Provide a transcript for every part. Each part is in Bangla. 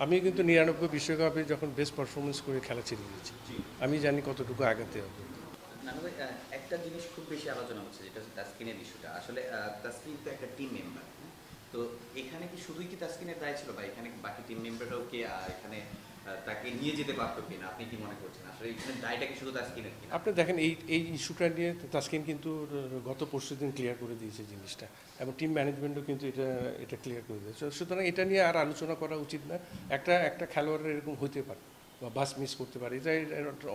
আমি কিন্তু ৯৯ বিশ্বকাপে যখন বেস্ট পারফরমেন্স করে খেলা ছেড়ে দিয়েছি। আমি জানি কতটুকু আগাতে হবে। নানু ভাই, একটা জিনিস খুব বেশি আলোচনা হচ্ছে, যেটা হচ্ছে তাসকিনের ইস্যুটা। আসলে তাসকিন তো একটা টিম মেম্বার। তো এখানে কি শুধুই কি তাসকিনের দায় ছিল, বা এখানে বাকি টিম মেম্বাররাও কি এখানে তাকে নিয়ে যেতে পারতো কিনা? আপনি কি মনে করছেন আসলে এখানে দায়টা কি শুধু তাসকিনের কিনা? আপনি দেখেন এই এই ইস্যুটা নিয়ে তাসকিন কিন্তু গত পরশুদিন ক্লিয়ার করে দিয়েছে জিনিসটা, এবং টিম ম্যানেজমেন্টও কিন্তু এটা এটা ক্লিয়ার করে দিয়েছে। সুতরাং এটা নিয়ে আর আলোচনা করা উচিত না। একটা একটা খেলোয়াড়ের এরকম হতে পারে বা বাস মিস করতে পারে, এটা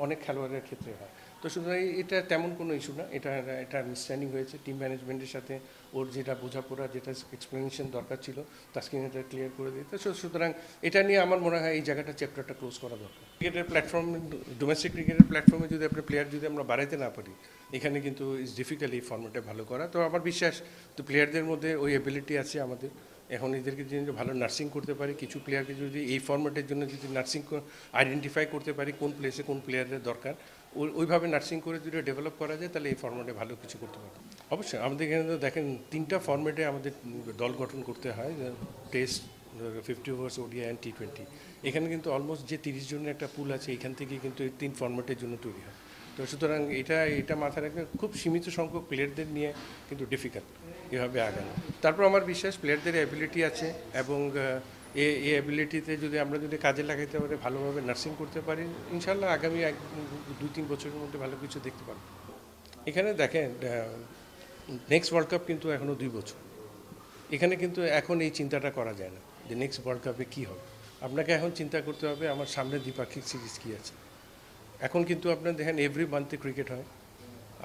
অনেক খেলোয়াড়ের ক্ষেত্রে হয়। তো সুতরাং এটা তেমন কোনো ইস্যু না, এটা এটা আন্ডারস্ট্যান্ডিং হয়েছে টিম ম্যানেজমেন্টের সাথে। ওর যেটা বোঝাপড়া, যেটা এক্সপ্লেনেশন দরকার ছিল, তাস্কিন এটা ক্লিয়ার করে দিতে। সুতরাং এটা নিয়ে আমার মনে হয় এই জায়গাটা চ্যাপ্টারটা ক্লোজ করা দরকার। ক্রিকেটের প্ল্যাটফর্ম, ডোমেস্টিক ক্রিকেটের প্ল্যাটফর্মে যদি আপনি প্লেয়ার যদি আমরা বাড়াইতে না পারি, এখানে কিন্তু ইটস ডিফিকাল্ট এই ফর্মেটে ভালো করা। তো আমার বিশ্বাস তো প্লেয়ারদের মধ্যে ওই এবিলিটি আছে আমাদের। এখন এদেরকে যদি ভালো নার্সিং করতে পারি, কিছু প্লেয়ারকে যদি এই ফর্মেটের জন্য যদি নার্সিং আইডেন্টিফাই করতে পারি কোন প্লেসে কোন প্লেয়ারের দরকার, ওইভাবে নার্সিং করে যদি ডেভেলপ করা যায়, তাহলে এই ফর্মেটে ভালো কিছু করতে পারবো। অবশ্যই আমাদের এখানে তো দেখেন 3টা ফর্মেটে আমাদের দল গঠন করতে হয়, টেস্ট, 50 ওভার্স, ওডিআই অ্যান্ড T20। এখানে কিন্তু অলমোস্ট যে 30 জনের একটা পুল আছে, এখান থেকে কিন্তু এই 3 ফর্মেটের জন্য তৈরি হয়। তো সুতরাং এটা মাথায় রাখলে খুব সীমিত সংখ্যক প্লেয়ারদের নিয়ে কিন্তু ডিফিকাল্ট এভাবে আগানো। তারপর আমার বিশ্বাস প্লেয়ারদের অ্যাবিলিটি আছে, এবং এই অ্যাবিলিটিতে যদি আমরা যদি কাজে লাগাইতে পারি, ভালোভাবে নার্সিং করতে পারি, ইনশাল্লাহ আগামী 2-3 বছরের মধ্যে ভালো কিছু দেখতে পারবো। এখানে দেখেন নেক্সট ওয়ার্ল্ড কাপ কিন্তু এখনও 2 বছর। এখানে কিন্তু এখন এই চিন্তাটা করা যায় না যে নেক্সট ওয়ার্ল্ড কাপে কী হবে। আপনাকে এখন চিন্তা করতে হবে আমার সামনে দ্বিপাক্ষিক সিরিজ কী আছে। এখন কিন্তু আপনার দেখেন এভরি মান্থে ক্রিকেট হয়,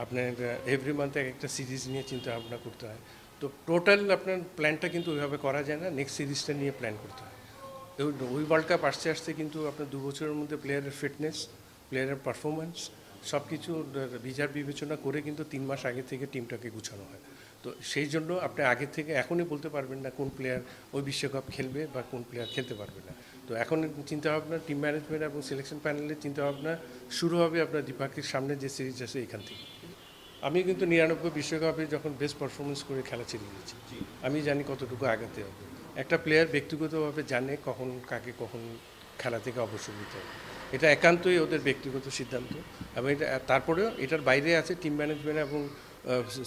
আপনার এভরি মান্থে একটা সিরিজ নিয়ে চিন্তা ভাবনা করতে হয়। তো টোটাল আপনার প্ল্যানটা কিন্তু ওইভাবে করা যায় না, নেক্সট সিরিজটা নিয়ে প্ল্যান করতে হয়। ওই ওয়ার্ল্ড কাপ আসতে আসতে কিন্তু আপনার 2 বছরের মধ্যে প্লেয়ারের ফিটনেস, প্লেয়ারের পারফরমেন্স সব কিছু বিচার বিবেচনা করে কিন্তু 3 মাস আগে থেকে টিমটাকে গুছানো হয়। তো সেই জন্য আপনি আগে থেকে এখনই বলতে পারবেন না কোন প্লেয়ার ওই বিশ্বকাপ খেলবে বা কোন প্লেয়ার খেলতে পারবে না। তো এখন চিন্তাভাবনা টিম ম্যানেজমেন্ট এবং সিলেকশন প্যানেলের চিন্তাভাবনা শুরু হবে আপনার দ্বিপাক্ষিক সামনে যে সিরিজ আছে এখান থেকে। আমি কিন্তু ৯৯ বিশ্বকাপে যখন বেস্ট পারফরমেন্স করে খেলা ছেড়ে দিয়েছি। আমি জানি কতটুকু আগাতে হবে। একটা প্লেয়ার ব্যক্তিগতভাবে জানে কখন কাকে কখন খেলা থেকে অবসর নিতে হবে। এটা একান্তই ওদের ব্যক্তিগত সিদ্ধান্ত, এবং এটা তারপরেও এটার বাইরে আছে টিম ম্যানেজমেন্ট এবং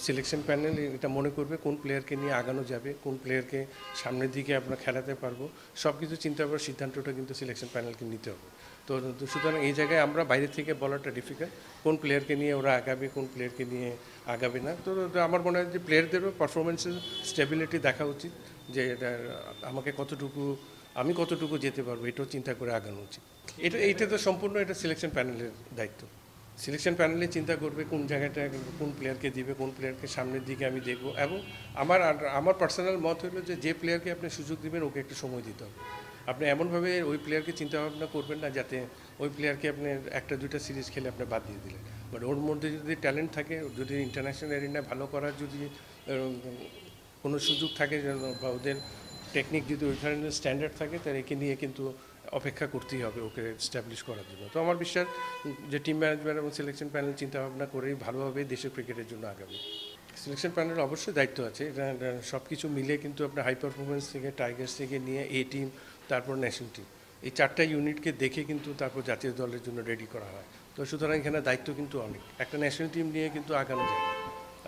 সিলেকশন প্যানেল এটা মনে করবে কোন প্লেয়ারকে নিয়ে আগানো যাবে, কোন প্লেয়ারকে সামনের দিকে আমরা খেলাতে পারবো। সব কিছু চিন্তা করার সিদ্ধান্তটা কিন্তু সিলেকশন প্যানেলকে নিতে হবে। তো সুতরাং এই জায়গায় আমরা বাইরে থেকে বলাটা ডিফিকাল্ট, কোন প্লেয়ারকে নিয়ে ওরা আগাবে, কোন প্লেয়ারকে নিয়ে আগাবে না। তো আমার মনে হয় যে প্লেয়ারদেরও পারফরমেন্সের স্টেবিলিটি দেখা উচিত, যে এটা আমাকে কতটুকু, আমি কতটুকু যেতে পারবো, এটাও চিন্তা করে আগানো উচিত। এইটা তো সম্পূর্ণ এটা সিলেকশন প্যানেলের দায়িত্ব। সিলেকশন প্যানেলে চিন্তা করবে কোন জায়গাটা কোন প্লেয়ারকে দিবে, কোন প্লেয়ারকে সামনের দিকে আমি দেখব। এবং আমার পার্সোনাল মত হলো যে প্লেয়ারকে আপনি সুযোগ দিবেন ওকে একটু সময় দিতে হবে। আপনি এমনভাবে ওই প্লেয়ারকে চিন্তাভাবনা করবেন না যাতে ওই প্লেয়ারকে আপনি 1-2টা সিরিজ খেলে আপনি বাদ দিয়ে দিলেন। বাট ওর মধ্যে যদি ট্যালেন্ট থাকে, যদি ইন্টারন্যাশনাল এরিনায় ভালো করার যদি কোনো সুযোগ থাকে, বা ওদের টেকনিক যদি ওই ধরনের স্ট্যান্ডার্ড থাকে, তাহলে একে নিয়ে কিন্তু অপেক্ষা করতেই হবে ওকে এস্টাবলিশ করার জন্য। তো আমার বিশ্বাস যে টিম ম্যানেজমেন্ট এবং সিলেকশন প্যানেল চিন্তাভাবনা করেই ভালোভাবে দেশের ক্রিকেটের জন্য আগাবে। সিলেকশন প্যানেলের অবশ্যই দায়িত্ব আছে, এটা সব কিছু মিলে কিন্তু আপনার হাই পারফরমেন্স থেকে, টাইগার্স থেকে নিয়ে এ টিম, তারপর ন্যাশনাল টিম, এই 4টা ইউনিটকে দেখে কিন্তু তারপর জাতীয় দলের জন্য রেডি করা হয়। তো সুতরাং এখানে দায়িত্ব কিন্তু অনেক, একটা ন্যাশনাল টিম নিয়ে কিন্তু আগানো যায় না।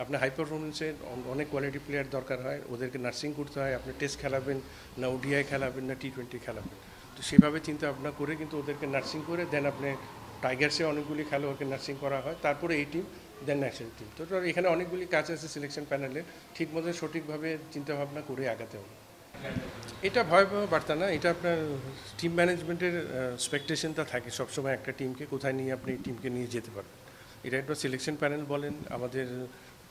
আপনার হাই পারফরমেন্সের অনেক কোয়ালিটি প্লেয়ার দরকার হয়, ওদেরকে নার্সিং করতে হয়। আপনি টেস্ট খেলাবেন না, ওডিআই খেলাবেন না, T20 খেলাবেন। তো সেভাবে চিন্তা ভাবনা করে কিন্তু ওদেরকে নার্সিং করে দেন আপনি টাইগার্সে অনেকগুলি খেলোয়াড়কে নার্সিং করা হয়, তারপরে এই টিম, দেন ন্যাশনাল টিম। তো এখানে অনেকগুলি কাজ আছে সিলেকশন প্যানেলে, ঠিক মতো সঠিকভাবে চিন্তাভাবনা করে আগাতে হবে। এটা ভয়াবহ বার্তা না, এটা আপনার টিম ম্যানেজমেন্টের এক্সপেকটেশনটা থাকে সবসময় একটা টিমকে কোথায় নিয়ে আপনি টিমকে নিয়ে যেতে পারবেন। এটা একটা সিলেকশন প্যানেল বলেন, আমাদের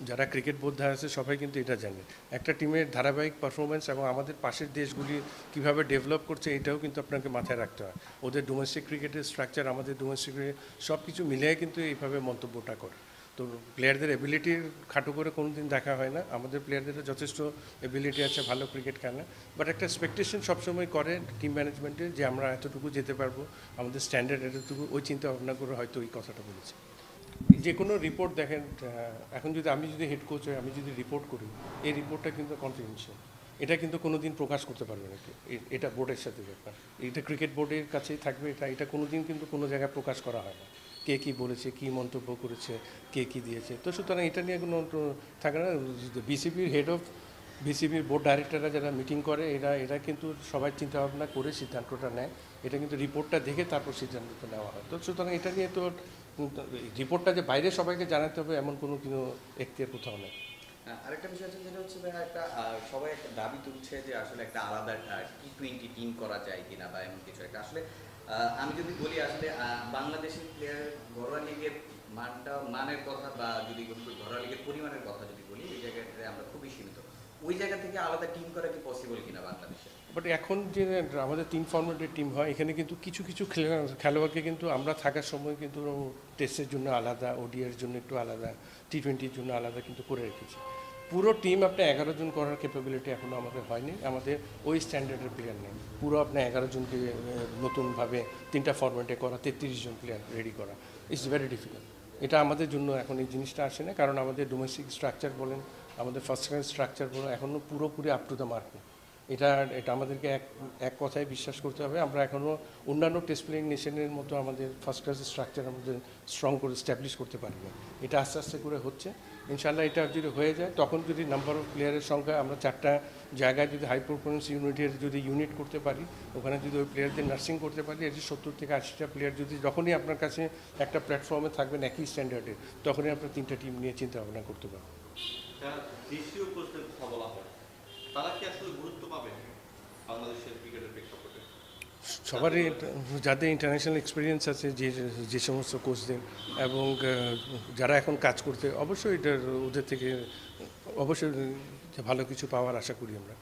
যারা ক্রিকেট বোদ্ধা আছে সবাই কিন্তু এটা জানে। একটা টিমের ধারাবাহিক পারফরমেন্স এবং আমাদের পাশের দেশগুলি কীভাবে ডেভেলপ করছে, এটাও কিন্তু আপনাকে মাথায় রাখতে হয়। ওদের ডোমেস্টিক ক্রিকেটের স্ট্রাকচার, আমাদের ডোমেস্টিক ক্রিকেট, সব কিছু মিলিয়ে কিন্তু এইভাবে মন্তব্যটা করে। তো প্লেয়ারদের এবিলিটির খাটো করে কোনো দিন দেখা হয় না, আমাদের প্লেয়ারদের যথেষ্ট এবিলিটি আছে ভালো ক্রিকেট খেলা। বাট একটা এক্সপেকটেশন সবসময় করে টিম ম্যানেজমেন্টের যে আমরা এতটুকু যেতে পারবো, আমাদের স্ট্যান্ডার্ড এতটুকু, ওই চিন্তা ভাবনা করে হয়তো ওই কথাটা বলেছি। যে কোনো রিপোর্ট দেখেন, এখন যদি আমি যদি হেড কোচ হই, আমি যদি রিপোর্ট করি, এই রিপোর্টটা কিন্তু কনফিডেন্সিয়াল। এটা কিন্তু কোনোদিন প্রকাশ করতে পারবে না কেউ। এটা বোর্ডের সাথে ব্যাপার, এটা ক্রিকেট বোর্ডের কাছেই থাকবে। এটা কোনোদিন কিন্তু কোনো জায়গায় প্রকাশ করা হয় না, কে কী বলেছে, কী মন্তব্য করেছে, কে কী দিয়েছে। তো সুতরাং এটা নিয়ে কোনো থাকে না। বিসিবির হেড অফ বিসিবির বোর্ড ডাইরেক্টররা যারা মিটিং করে এরা কিন্তু সবাই চিন্তাভাবনা করে সিদ্ধান্তটা নেয়। এটা কিন্তু রিপোর্টটা দেখে তারপর সিদ্ধান্তটা নেওয়া হয়। তো সুতরাং এটা নিয়ে তো রিপোর্টটা যে বাইরে সবাইকে জানাতে হবে এমন কোনো এখতিয়ার কোথাও নেই। আরেকটা বিষয় আছে যেটা হচ্ছে ভাইয়া, একটা সবাই একটা দাবি তুলছে যে আসলে একটা আলাদা T20 টিম করা যায় কিনা বা এমন কিছু একটা। আসলে আমি যদি বলি আসলে বাংলাদেশের প্লেয়ার ঘরোয়া লিগের মানের কথা বা যদি ঘরোয়া লিগের পরিমাণের কথা যদি বলি, এই জায়গাটায় আমরা খুবই সীমিত। ওই জায়গা থেকে আলাদা টিম করা কি পসিবল কিনা বাংলাদেশে? বাট এখন যে আমাদের 3 ফরম্যাটের টিম হয়, এখানে কিন্তু কিছু কিছু খেলোয়াড়কে কিন্তু আমরা থাকার সময় কিন্তু টেস্টের জন্য আলাদা, ওডিআইয়ের জন্য একটু আলাদা, T20-র জন্য আলাদা কিন্তু করে রেখেছি। পুরো টিম আপনি 11 জন করার ক্যাপাবিলিটি এখনও আমাদের হয়নি, আমাদের ওই স্ট্যান্ডার্ডের প্লেয়ার নেই। পুরো আপনি 11 জনকে নতুনভাবে 3টা ফরম্যাটে করা, 33 জন প্লেয়ার রেডি করা ইটস ভেরি ডিফিকাল্ট। এটা আমাদের জন্য এখন এই জিনিসটা আসে না, কারণ আমাদের ডোমেস্টিক স্ট্রাকচার বলেন, আমাদের ফার্স্ট ক্লাস স্ট্রাকচার বলেন, এখনও পুরোপুরি আপ টু দ্য মার্ক না। এটা আমাদেরকে এক কথায় বিশ্বাস করতে হবে। আমরা এখনও অন্যান্য টেস্ট প্লেয়িং নেশনের মতো আমাদের ফার্স্ট ক্লাস স্ট্রাকচার আমাদের স্ট্রং করে স্ট্যাবলিশ করতে পারি না। এটা আস্তে আস্তে করে হচ্ছে। ইনশাল্লাহ এটা যদি হয়ে যায়, তখন যদি নাম্বার অফ প্লেয়ারের সংখ্যা আমরা 4টা জায়গায় যদি হাই পারফরমেন্স ইউনিটের যদি ইউনিট করতে পারি, ওখানে যদি ওই প্লেয়ারদের নার্সিং করতে পারি, এটি 70 থেকে 80টা প্লেয়ার যদি যখনই আপনার কাছে একটা প্ল্যাটফর্মে থাকবেন একই স্ট্যান্ডার্ডে, তখনই আপনার 3টা টিম নিয়ে চিন্তা ভাবনা করতে পারবেন। দেশীয় কোচদের কথা বলা হয়, তারা কি আসলে গুরুত্ব পাবে বাংলাদেশের ক্রিকেটের প্রেক্ষাপটে? সবারই যাদের ইন্টারন্যাশনাল এক্সপিরিয়েন্স আছে, যে সমস্ত কোচদের এবং যারা এখন কাজ করতে, অবশ্যই ওদের থেকে অবশ্যই ভালো কিছু পাওয়ার আশা করি আমরা।